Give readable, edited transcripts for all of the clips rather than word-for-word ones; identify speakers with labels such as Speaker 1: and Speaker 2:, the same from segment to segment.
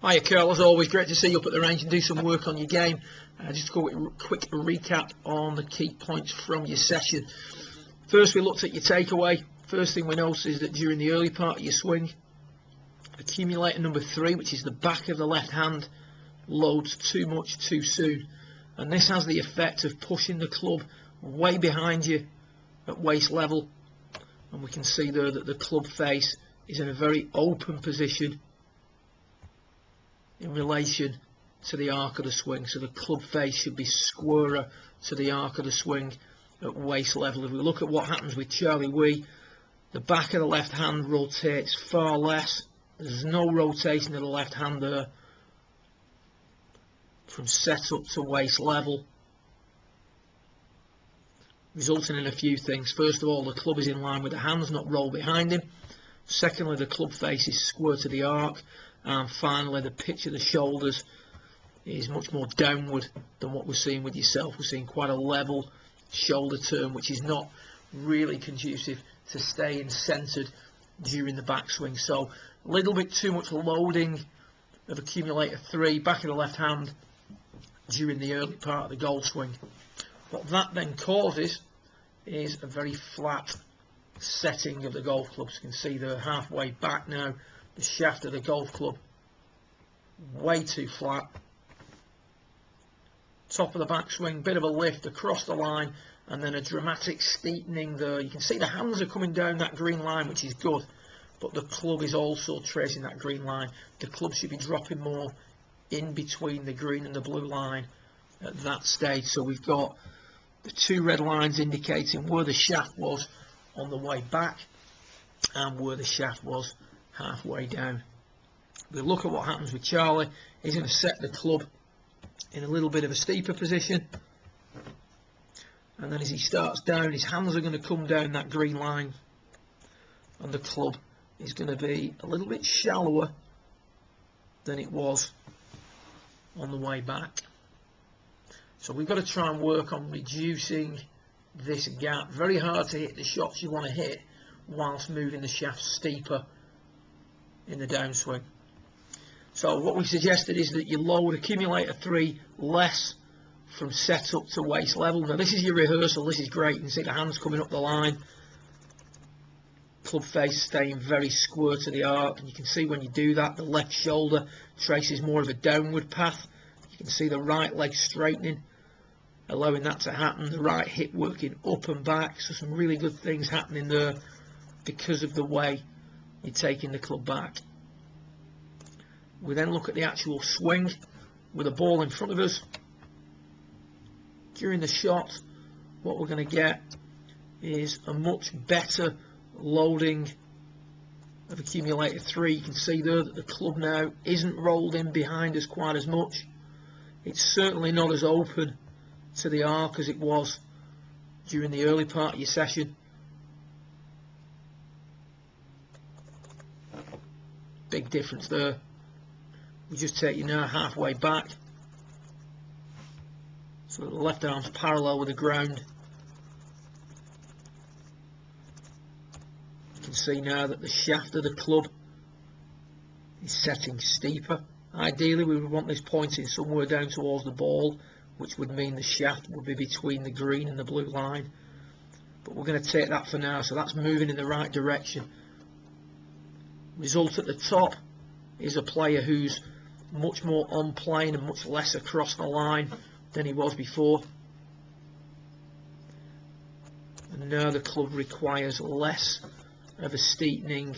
Speaker 1: Hiya Karl, as always, great to see you up at the range and do some work on your game. Just a quick recap on the key points from your session. First, we looked at your takeaway. First thing we noticed is that during the early part of your swing, accumulator number 3, which is the back of the left hand, loads too much too soon. And this has the effect of pushing the club way behind you at waist level. And we can see there that the club face is in a very open position in relation to the arc of the swing. So the club face should be squarer to the arc of the swing at waist level. If we look at what happens with Charlie Wee, the back of the left hand rotates far less. There's no rotation of the left hand there from set up to waist level, resulting in a few things. First of all, the club is in line with the hands, not roll behind him. Secondly, the club face is square to the arc. And finally, the pitch of the shoulders is much more downward than what we're seeing with yourself. We're seeing quite a level shoulder turn, which is not really conducive to staying centered during the backswing. So a little bit too much loading of accumulator 3, back of the left hand, during the early part of the golf swing. What that then causes is a very flat setting of the golf clubs. You can see they're halfway back now. The shaft of the golf club way too flat. Top of the backswing, bit of a lift across the line, and then a dramatic steepening there. You can see the hands are coming down that green line, which is good, but the club is also tracing that green line. The club should be dropping more in between the green and the blue line at that stage. So we've got the 2 red lines indicating where the shaft was on the way back and where the shaft was halfway down. We look at what happens with Charlie. He's going to set the club in a little bit of a steeper position, and then as he starts down, his hands are going to come down that green line, and the club is going to be a little bit shallower than it was on the way back. So we've got to try and work on reducing this gap. Very hard to hit the shots you want to hit whilst moving the shaft steeper in the downswing. So what we suggested is that you load accumulator 3 less from set up to waist level. Now this is your rehearsal, this is great. You can see the hands coming up the line, club face staying very square to the arc, and you can see when you do that the left shoulder traces more of a downward path. You can see the right leg straightening, allowing that to happen, the right hip working up and back. So some really good things happening there because of the way you're taking the club back. We then look at the actual swing with a ball in front of us. During the shot, what we're going to get is a much better loading of accumulator 3. You can see there that the club now isn't rolled in behind us quite as much. It's certainly not as open to the arc as it was during the early part of your session. Big difference there. We just take you now halfway back, so that the left arm's parallel with the ground. You can see now that the shaft of the club is setting steeper. Ideally we would want this pointing somewhere down towards the ball, which would mean the shaft would be between the green and the blue line, but we're going to take that for now. So that's moving in the right direction. Result at the top is a player who's much more on plane and much less across the line than he was before. And now the club requires less of a steepening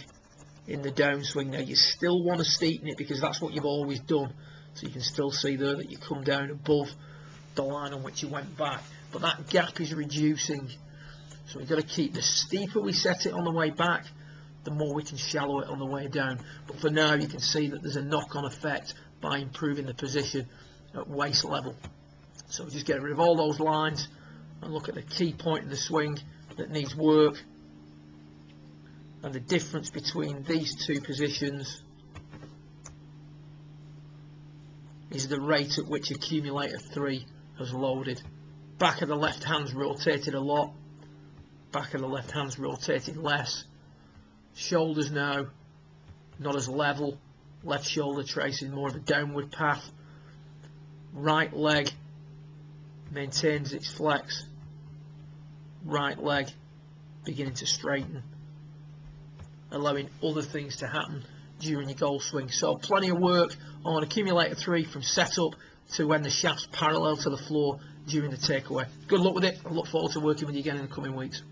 Speaker 1: in the downswing. Now you still want to steepen it because that's what you've always done. So you can still see there that you come down above the line on which you went back. But that gap is reducing. So we've got to keep, the steeper we set it on the way back, the more we can shallow it on the way down. But for now you can see that there's a knock-on effect by improving the position at waist level. So we just get rid of all those lines and look at the key point in the swing that needs work. And the difference between these 2 positions is the rate at which accumulator 3 has loaded. Back of the left hand's rotated a lot, back of the left hand's rotated less. Shoulders now not as level Left shoulder tracing more of a downward path. Right leg maintains its flex. Right leg beginning to straighten, allowing other things to happen during your golf swing. So plenty of work on accumulator 3 from setup to when the shaft's parallel to the floor during the takeaway. Good luck with it. I look forward to working with you again in the coming weeks.